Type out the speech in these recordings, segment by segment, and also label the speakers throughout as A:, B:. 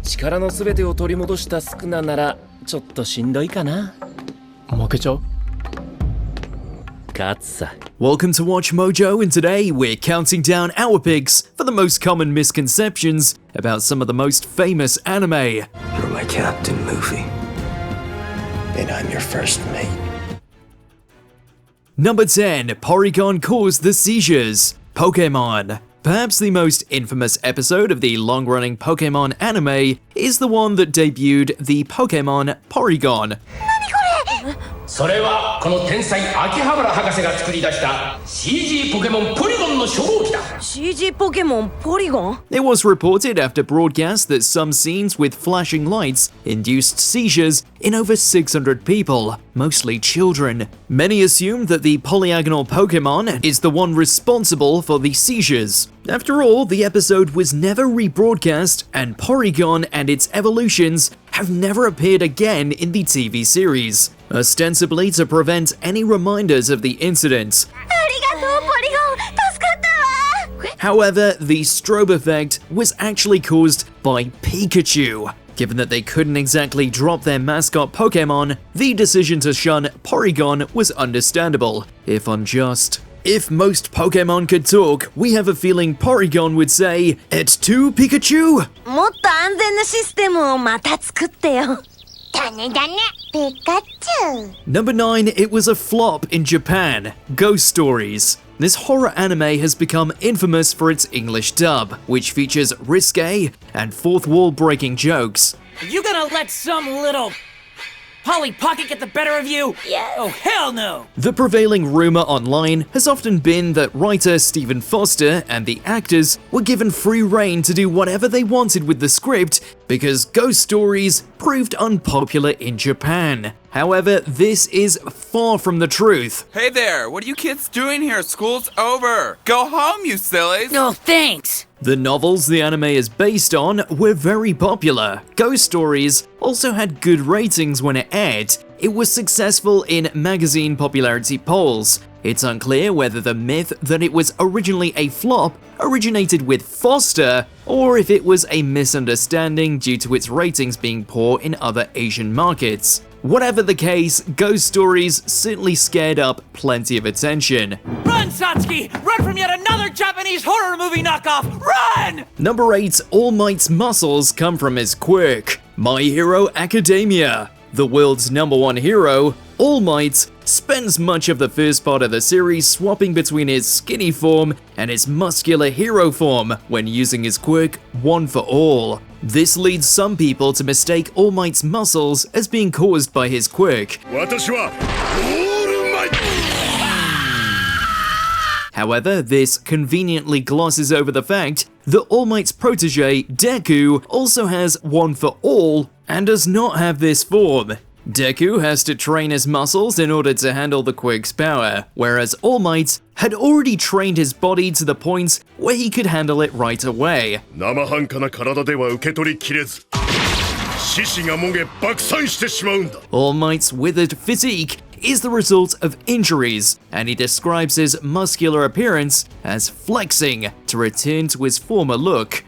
A: 力のすべてを取り戻したスクナならちょっとしんどいかな。負けちゃう？勝つさ。
B: Welcome to Watch Mojo, and today we're counting down our picks for the most common misconceptions about some of the most famous anime.
C: You're my captain, Luffy. And I'm your first mate.
B: Number 10. Porygon caused the seizures. Pokémon. Perhaps the most infamous episode of the long-running Pokémon anime is the one that debuted the Pokémon Porygon.
D: それはこの天才秋葉原博士が作り出した CG ポケモンポリゴンの初号機だ。
E: CG ポケモンポリゴン?
B: It was reported after broadcast that some scenes with flashing lights induced seizures in over 600 people, mostly children. Many assumed that the polyagonal Pokémon is the one responsible for the seizures. After all, the episode was never rebroadcast, and Porygon and its evolutions have never appeared again in the TV series, ostensibly to prevent any reminders of the incident. However, the strobe effect was actually caused by Pikachu. Given that they couldn't exactly drop their mascot Pokémon, the decision to shun Porygon was understandable, if unjust. If most Pokémon could talk, we have a feeling Porygon would say, "Et tu, Pikachu?"
E: もっと安全なシステムをまた作ってよ。
F: だねだね、ピカチュウ。
B: Number 9, it was a flop in Japan. Ghost Stories. This horror anime has become infamous for its English dub, which features risque and fourth wall breaking jokes.
G: Are you gonna let some little Polly Pocket get the better of you?
E: Yes.
G: Oh, hell no!
B: The prevailing rumor online has often been that writer Stephen Foster and the actors were given free rein to do whatever they wanted with the script because Ghost Stories proved unpopular in Japan. However, this is far from the truth.
H: Hey there, what are you kids doing here? School's over. Go home, you sillies.
G: No, thanks!
B: The novels the anime is based on were very popular. Ghost Stories also had good ratings when it aired. It was successful in magazine popularity polls. It's unclear whether the myth that it was originally a flop originated with Foster, or if it was a misunderstanding due to its ratings being poor in other Asian markets. Whatever the case, Ghost Stories certainly scared up plenty of attention.
G: Run, Satsuki! Run from yet another Japanese horror movie knockoff! Run!
B: Number 8, All Might's muscles come from his quirk. My Hero Academia. The world's #1 hero, All Might, spends much of the first part of the series swapping between his skinny form and his muscular hero form when using his quirk One for All. This leads some people to mistake All Might's muscles as being caused by his quirk. However, this conveniently glosses over the fact that All Might's protege, Deku, also has One for All and does not have this form. Deku has to train his muscles in order to handle the quirk's power, whereas All Might had already trained his body to the point where he could handle it right away. All Might's withered physique is the result of injuries, and he describes his muscular appearance as flexing to return to his former look.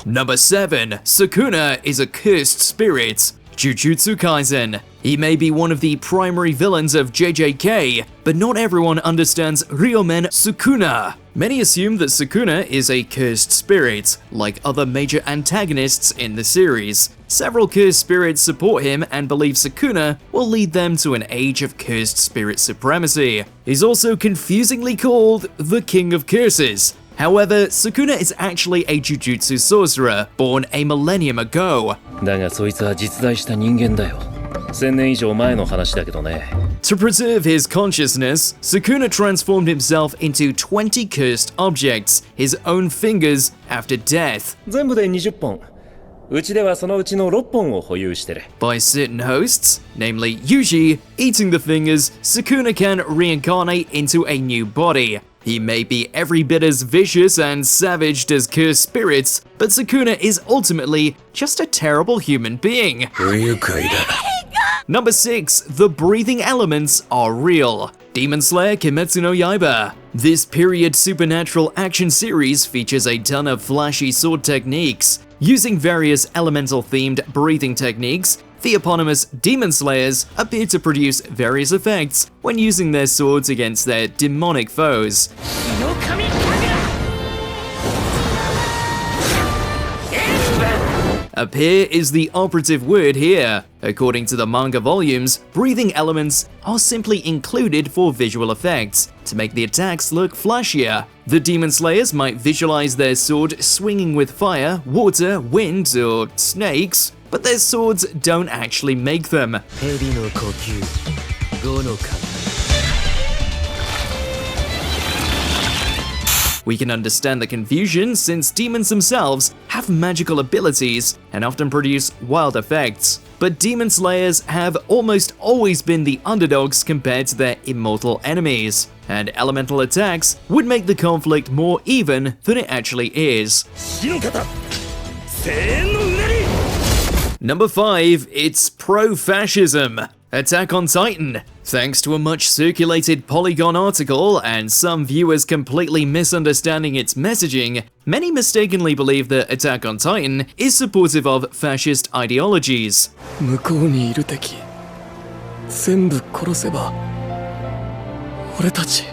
B: Number 7. Sukuna is a cursed spirit. Jujutsu Kaisen. He may be one of the primary villains of JJK, but not everyone understands Ryomen Sukuna. Many assume that Sukuna is a cursed spirit, like other major antagonists in the series. Several cursed spirits support him and believe Sukuna will lead them to an age of cursed spirit supremacy. He's also confusingly called the King of Curses. However, Sukuna is actually a Jujutsu sorcerer, born a millennium ago.
A: だがそいつは実在した人間だよ。1000年以上前の話だけどね。
B: To preserve his consciousness, Sukuna transformed himself into 20 cursed objects, his own fingers, after death.
A: 全部で20本。うちではそのうちの6本を保有してる。
B: By certain hosts, namely Yuji, eating the fingers, Sukuna can reincarnate into a new body. He may be every bit as vicious and savage as cursed spirits, but Sukuna is ultimately just a terrible human being. Number 6. The breathing elements are real. Demon Slayer Kimetsu no Yaiba. This period supernatural action series features a ton of flashy sword techniques. Using various elemental-themed breathing techniques, the eponymous Demon Slayers appear to produce various effects when using their swords against their demonic foes. Appear is the operative word here. According to the manga volumes, breathing elements are simply included for visual effects, to make the attacks look flashier. The Demon Slayers might visualize their sword swinging with fire, water, wind, or snakes, but their swords don't actually make them. We can understand the confusion since demons themselves have magical abilities and often produce wild effects. But Demon Slayers have almost always been the underdogs compared to their immortal enemies, and elemental attacks would make the conflict more even than it actually is. Number 5, it's pro-fascism. Attack on Titan. Thanks to a much circulated Polygon article and some viewers completely misunderstanding its messaging, many mistakenly believe that Attack on Titan is supportive of fascist ideologies.
A: 向こうにいる敵全部殺せば俺たち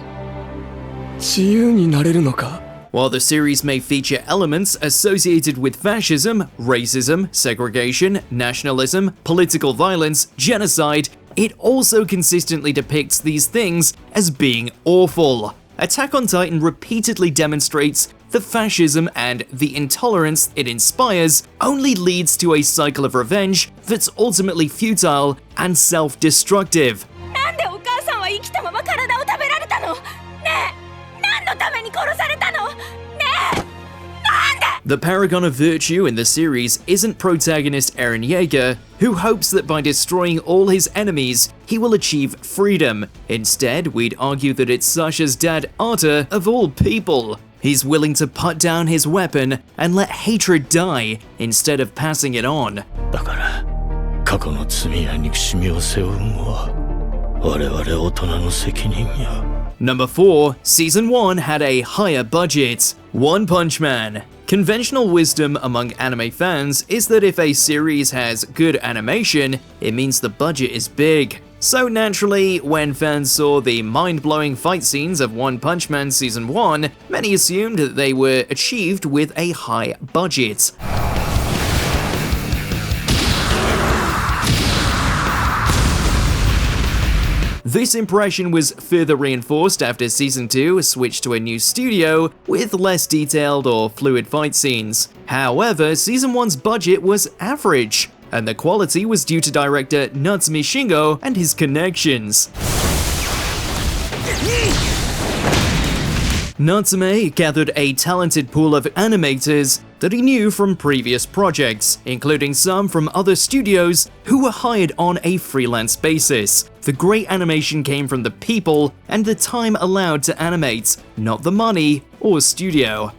A: 自由になれるのか?
B: While the series may feature elements associated with fascism, racism, segregation, nationalism, political violence, genocide, it also consistently depicts these things as being awful. Attack on Titan repeatedly demonstrates the fascism and the intolerance it inspires only leads to a cycle of revenge that's ultimately futile and self-destructive.
E: なんでお母さんは生きたまま体を食べられたの？ねえ、何のために殺されたの？ねえ、なんで？
B: The paragon of virtue in the series isn't protagonist Eren Yeager, who hopes that by destroying all his enemies, he will achieve freedom. Instead, we'd argue that it's Sasha's dad Arta, of all people. He's willing to put down his weapon and let hatred die instead of passing it on.
I: だから過去の罪や憎しみを背負うのは我々大人の責任や。
B: Number 4, Season 1 had a higher budget. One Punch Man. Conventional wisdom among anime fans is that if a series has good animation, it means the budget is big. So naturally, when fans saw the mind-blowing fight scenes of One Punch Man Season 1, many assumed that they were achieved with a high budget. This impression was further reinforced after Season 2 switched to a new studio with less detailed or fluid fight scenes. However, Season 1's budget was average, and the quality was due to director Natsumi Shingo and his connections. Natsume gathered a talented pool of animators that he knew from previous projects, including some from other studios who were hired on a freelance basis. The great animation came from the people and the time allowed to animate, not the money or studio.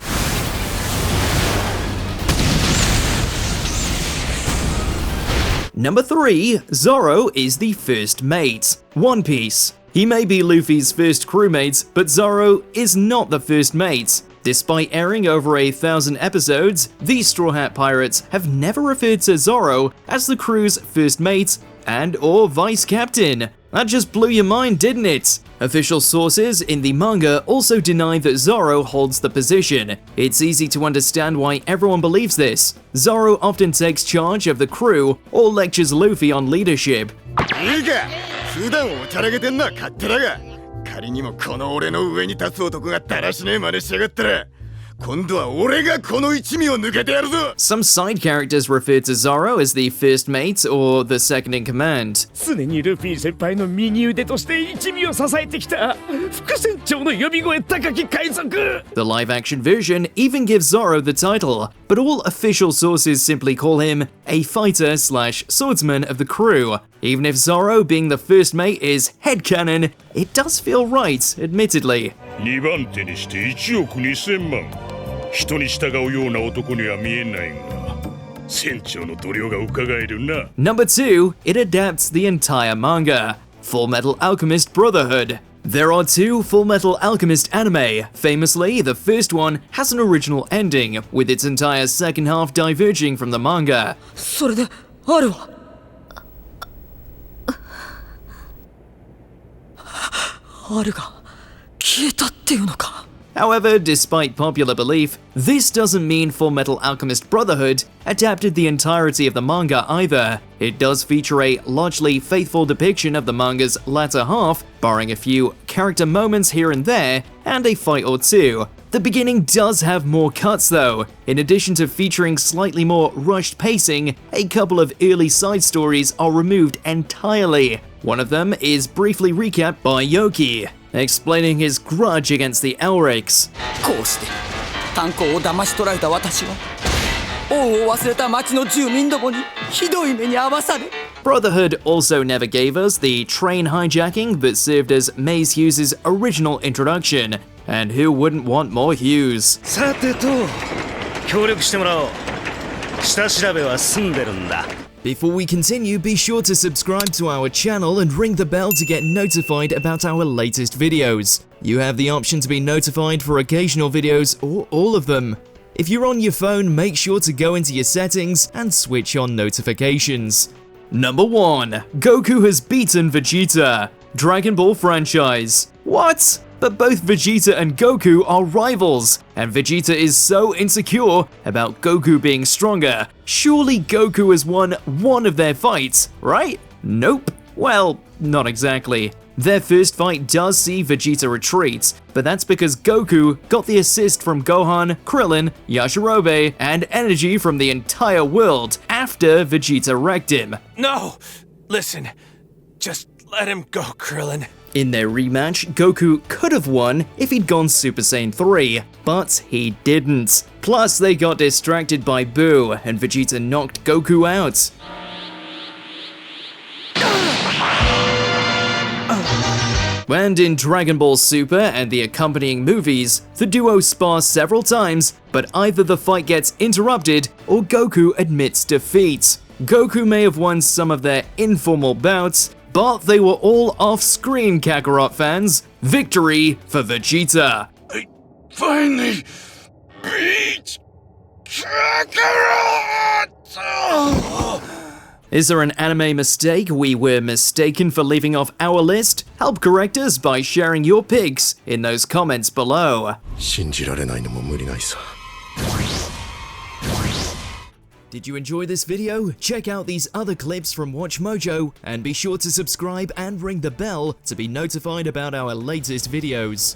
B: Number 3, Zoro is the first mate. One Piece. He may be Luffy's first crewmate, but Zoro is not the first mate. Despite airing over 1,000 episodes, these Straw Hat Pirates have never referred to Zoro as the crew's first mate and/or vice captain. That just blew your mind, didn't it? Official sources in the manga also deny that Zoro holds the position. It's easy to understand why everyone believes this. Zoro often takes charge of the crew or lectures Luffy on leadership.
I: 普段おちゃらけてんのは勝手だが仮にもこの俺の上に立つ男がだらしねえ真似しやがったら今度は俺がこの一味を抜けてやるぞ
B: Some side characters refer to Zoro as the first mate or the second in command.
G: 常にルフィ先輩の右腕として一味を支えてきた副船長の呼び声高き海賊
B: The live-action version even gives Zoro the title, but all official sources simply call him a fighter/swordsman of the crew. Even if Zoro being the first mate is headcanon, it does feel right, admittedly.
I: 2番手にして1億2000万人に従うような男には見えないが船長の度量が伺えるな
B: Number 2, it adapts the entire manga. Fullmetal Alchemist Brotherhood. There are two Fullmetal Alchemist anime. Famously, the first one has an original ending, with its entire second half diverging from the manga.
A: それであるわあるが消えたっていうのか
B: However, despite popular belief, this doesn't mean Fullmetal Alchemist Brotherhood adapted the entirety of the manga either. It does feature a largely faithful depiction of the manga's latter half, barring a few character moments here and there, and a fight or two. The beginning does have more cuts though. In addition to featuring slightly more rushed pacing, a couple of early side stories are removed entirely. One of them is briefly recapped by Yoki, explaining his grudge against the Elrics.
J: こうして炭鉱を騙し取られた私は王を忘れた町の住民どもにひどい目に遭わされ
B: Brotherhood also never gave us the train hijacking that served as Maze Hughes' original introduction, and who wouldn't want more Hughes?
G: さてと協力してもらおう下調べは済んでるんだ
B: Before we continue, be sure to subscribe to our channel and ring the bell to get notified about our latest videos. You have the option to be notified for occasional videos or all of them. If you're on your phone, make sure to go into your settings and switch on notifications. Number 1. Goku has beaten Vegeta. Dragon Ball franchise. What? But both Vegeta and Goku are rivals, and Vegeta is so insecure about Goku being stronger. Surely Goku has won one of their fights, right? Nope. Well, not exactly. Their first fight does see Vegeta retreat, but that's because Goku got the assist from Gohan, Krillin, Yajirobe, and energy from the entire world after Vegeta wrecked him.
K: No! Listen, just let him go, Krillin.
B: In their rematch, Goku could have won if he'd gone Super Saiyan 3, but he didn't. Plus, they got distracted by Boo, and Vegeta knocked Goku out. And in Dragon Ball Super and the accompanying movies, the duo spar several times, but either the fight gets interrupted or Goku admits defeat. Goku may have won some of their informal bouts, but they were all off-screen Kakarot fans. Victory for Vegeta.
I: I finally beat Kakarot!
B: Is there an anime mistake we were mistaken for leaving off our list? Help correct us by sharing your picks in those comments below.
I: 信じられないのも無理ないさ
B: Did you enjoy this video? Check out these other clips from WatchMojo, and be sure to subscribe and ring the bell to be notified about our latest videos.